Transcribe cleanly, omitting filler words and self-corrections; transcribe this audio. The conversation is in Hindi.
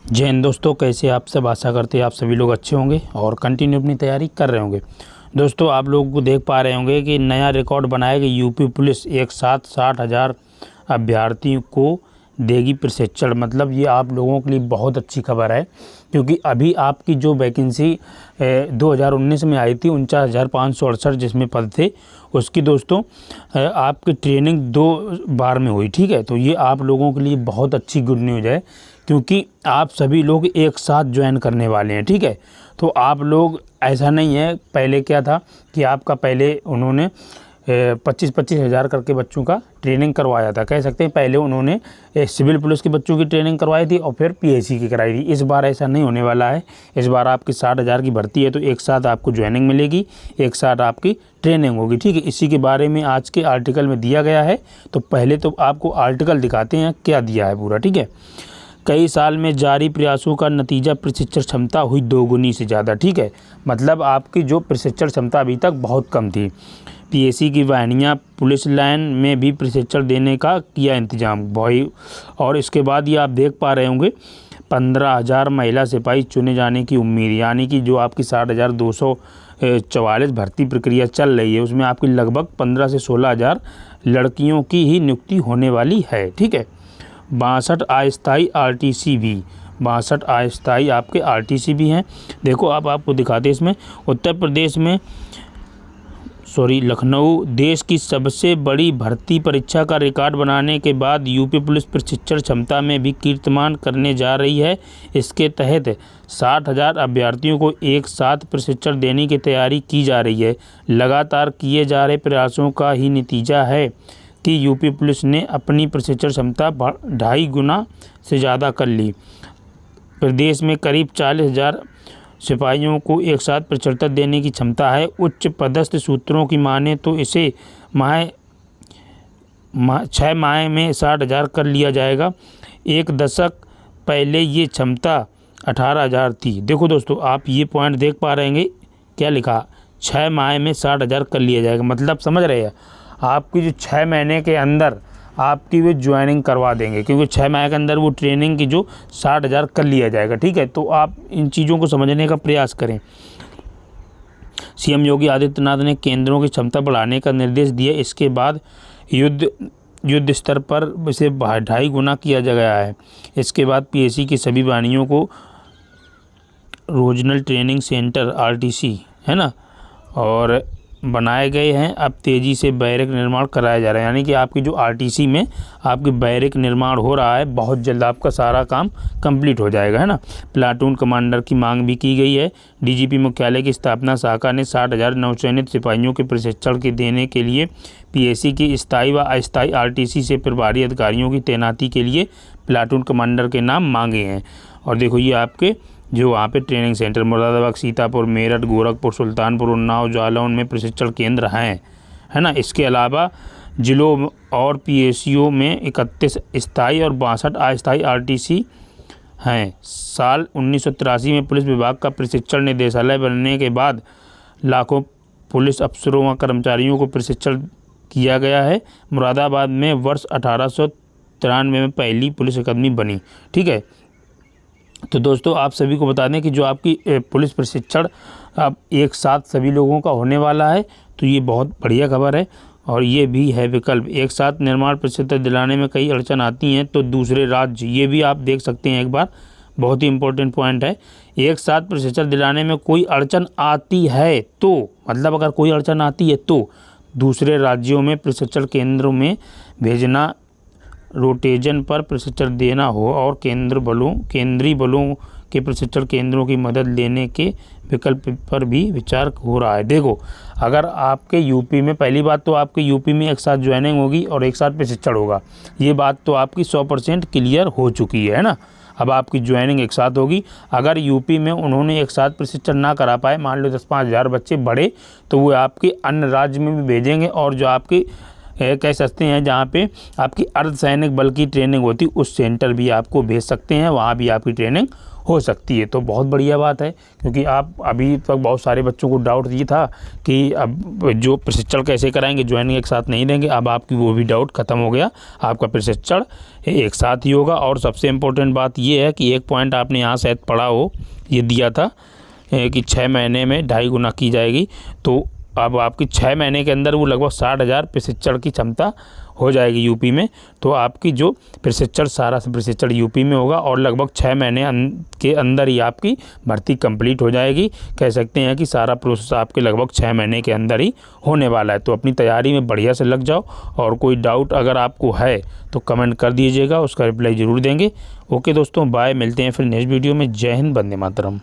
जय हिंद दोस्तों, कैसे आप सब। आशा करते हैं आप सभी लोग अच्छे होंगे और कंटिन्यू अपनी तैयारी कर रहे होंगे। दोस्तों आप लोग को देख पा रहे होंगे कि नया रिकॉर्ड बनाया कि यूपी पुलिस एक साथ 60,000 अभ्यर्थियों को देगी प्रशिक्षण। मतलब ये आप लोगों के लिए बहुत अच्छी खबर है, क्योंकि अभी आपकी जो वैकेंसी 2019 में आई थी 49,568 जिसमें पद थे, उसकी दोस्तों आपकी ट्रेनिंग 2 बार में हुई। ठीक है, तो ये आप लोगों के लिए बहुत अच्छी गुड न्यूज़ है, क्योंकि आप सभी लोग एक साथ ज्वाइन करने वाले हैं। ठीक है, तो आप लोग, ऐसा नहीं है पहले क्या था कि आपका पहले उन्होंने 25-25 हज़ार करके बच्चों का ट्रेनिंग करवाया था। कह सकते हैं पहले उन्होंने सिविल पुलिस के बच्चों की ट्रेनिंग करवाई थी और फिर पीएससी की कराई थी। इस बार ऐसा नहीं होने वाला है। इस बार आपकी 60,000 की भर्ती है, तो एक साथ आपको ज्वाइनिंग मिलेगी, एक साथ आपकी ट्रेनिंग होगी। ठीक है, इसी के बारे में आज के आर्टिकल में दिया गया है। तो पहले तो आपको आर्टिकल दिखाते हैं क्या दिया है पूरा। ठीक है, कई साल में जारी प्रयासों का नतीजा प्रशिक्षण क्षमता हुई 2 गुनी से ज़्यादा। ठीक है, मतलब आपकी जो प्रशिक्षण क्षमता अभी तक बहुत कम थी। पीएससी की वाहिनियाँ पुलिस लाइन में भी प्रशिक्षण देने का किया इंतजाम भाई। और इसके बाद ये आप देख पा रहे होंगे 15,000 महिला सिपाही चुने जाने की उम्मीद, यानी कि जो आपकी 60,244 भर्ती प्रक्रिया चल रही है, उसमें आपकी लगभग 15 से 16,000 लड़कियों की ही नियुक्ति होने वाली है। ठीक है, 62 अस्थायी आरटीसी भी, 62 अस्थायी आपके आरटीसी भी हैं। देखो आपको दिखाते हैं इसमें उत्तर प्रदेश में लखनऊ देश की सबसे बड़ी भर्ती परीक्षा का रिकॉर्ड बनाने के बाद यूपी पुलिस प्रशिक्षण क्षमता में भी कीर्तिमान करने जा रही है। इसके तहत 60,000 अभ्यर्थियों को एक साथ प्रशिक्षण देने की तैयारी की जा रही है। लगातार किए जा रहे प्रयासों का ही नतीजा है कि यूपी पुलिस ने अपनी प्रशिक्षण क्षमता 2.5 गुना से ज़्यादा कर ली। प्रदेश में करीब 40,000 सिपाहियों को एक साथ प्रशिक्षण देने की क्षमता है। उच्च पदस्थ सूत्रों की माने तो इसे 6 माह में 60,000 कर लिया जाएगा। एक दशक पहले ये क्षमता 18,000 थी। देखो दोस्तों, आप ये पॉइंट देख पा रहे हैं क्या लिखा, 6 माह में 60,000 कर लिया जाएगा। मतलब समझ रहे हैं, आपकी जो 6 महीने के अंदर आपकी वो ज्वाइनिंग करवा देंगे, क्योंकि 6 माह के अंदर वो ट्रेनिंग की जो 60,000 कर लिया जाएगा। ठीक है, तो आप इन चीज़ों को समझने का प्रयास करें। सीएम योगी आदित्यनाथ ने केंद्रों की क्षमता बढ़ाने का निर्देश दिया। इसके बाद युद्ध स्तर पर इसे 2.5 गुना किया गया है। इसके बाद पीएससी की सभी वाहिनियों को रीजनल ट्रेनिंग सेंटर आरटीसी है ना, और बनाए गए हैं। अब तेज़ी से बैरक निर्माण कराया जा रहा है, यानी कि आपकी जो आरटीसी में आपकी बैरक निर्माण हो रहा है, बहुत जल्द आपका सारा काम कंप्लीट हो जाएगा, है ना। प्लाटून कमांडर की मांग भी की गई है। डीजीपी मुख्यालय की स्थापना शाखा ने 60,000 नवचयनित सिपाहियों के प्रशिक्षण के देने के लिए पीएससी की स्थायी व अस्थायी आरटीसी से प्रभारी अधिकारियों की तैनाती के लिए प्लाटून कमांडर के नाम मांगे हैं। और देखो ये आपके जो वहाँ पे ट्रेनिंग सेंटर मुरादाबाद, सीतापुर, मेरठ, गोरखपुर, सुल्तानपुर, उन्नाव, जालौन में प्रशिक्षण केंद्र हैं, है ना। इसके अलावा जिलों और पीएससीओ में 31 स्थायी और 62 अस्थायी आरटीसी हैं। साल 1983 में पुलिस विभाग का प्रशिक्षण निदेशालय बनने के बाद लाखों पुलिस अफसरों व कर्मचारियों को प्रशिक्षण किया गया है। मुरादाबाद में वर्ष 1893 में पहली पुलिस अकादमी बनी। ठीक है, तो दोस्तों आप सभी को बता दें कि जो आपकी पुलिस प्रशिक्षण अब एक साथ सभी लोगों का होने वाला है, तो ये बहुत बढ़िया खबर है। और ये भी है विकल्प, एक साथ निर्माण प्रशिक्षण दिलाने में कई अड़चन आती हैं तो दूसरे राज्य, ये भी आप देख सकते हैं एक बार, बहुत ही इंपॉर्टेंट पॉइंट है। एक साथ प्रशिक्षण दिलाने में कोई अड़चन आती है तो, मतलब अगर कोई अड़चन आती है तो दूसरे राज्यों में प्रशिक्षण केंद्रों में भेजना, रोटेशन पर प्रशिक्षण देना हो और केंद्रीय बलों के प्रशिक्षण केंद्रों की मदद लेने के विकल्प पर भी विचार हो रहा है। देखो, अगर आपके यूपी में, पहली बात तो आपके यूपी में एक साथ ज्वाइनिंग होगी और एक साथ प्रशिक्षण होगा, ये बात तो आपकी 100% क्लियर हो चुकी है ना। अब आपकी ज्वाइनिंग एक साथ होगी। अगर यूपी में उन्होंने एक साथ प्रशिक्षण ना करा पाए, मान लो 10-5 हज़ार बच्चे बढ़े, तो वो आपके अन्य राज्य में भी भेजेंगे और जो आपके कह सकते हैं जहाँ पे आपकी अर्धसैनिक बल की ट्रेनिंग होती है उस सेंटर भी आपको भेज सकते हैं, वहाँ भी आपकी ट्रेनिंग हो सकती है। तो बहुत बढ़िया बात है, क्योंकि आप अभी तक बहुत सारे बच्चों को डाउट ये था कि अब जो प्रशिक्षण कैसे कराएंगे, ज्वाइनिंग एक साथ नहीं देंगे। अब आपकी वो भी डाउट ख़त्म हो गया, आपका प्रशिक्षण एक साथ ही होगा। और सबसे इम्पोर्टेंट बात ये है कि एक पॉइंट आपने यहाँ शायद पढ़ा हो, ये दिया था कि 6 महीने में 2.5 गुना की जाएगी। तो अब आपकी 6 महीने के अंदर वो लगभग 60,000 प्रशिक्षण की क्षमता हो जाएगी यूपी में। तो आपकी जो प्रशिक्षण सारा प्रशिक्षण यूपी में होगा और लगभग 6 महीने के अंदर ही आपकी भर्ती कंप्लीट हो जाएगी। कह सकते हैं कि सारा प्रोसेस आपके लगभग 6 महीने के अंदर ही होने वाला है। तो अपनी तैयारी में बढ़िया से लग जाओ, और कोई डाउट अगर आपको है तो कमेंट कर दीजिएगा, उसका रिप्लाई ज़रूर देंगे। ओके दोस्तों, बाय, मिलते हैं फिर नेक्स्ट वीडियो में। जय हिंद, वंदे मातरम।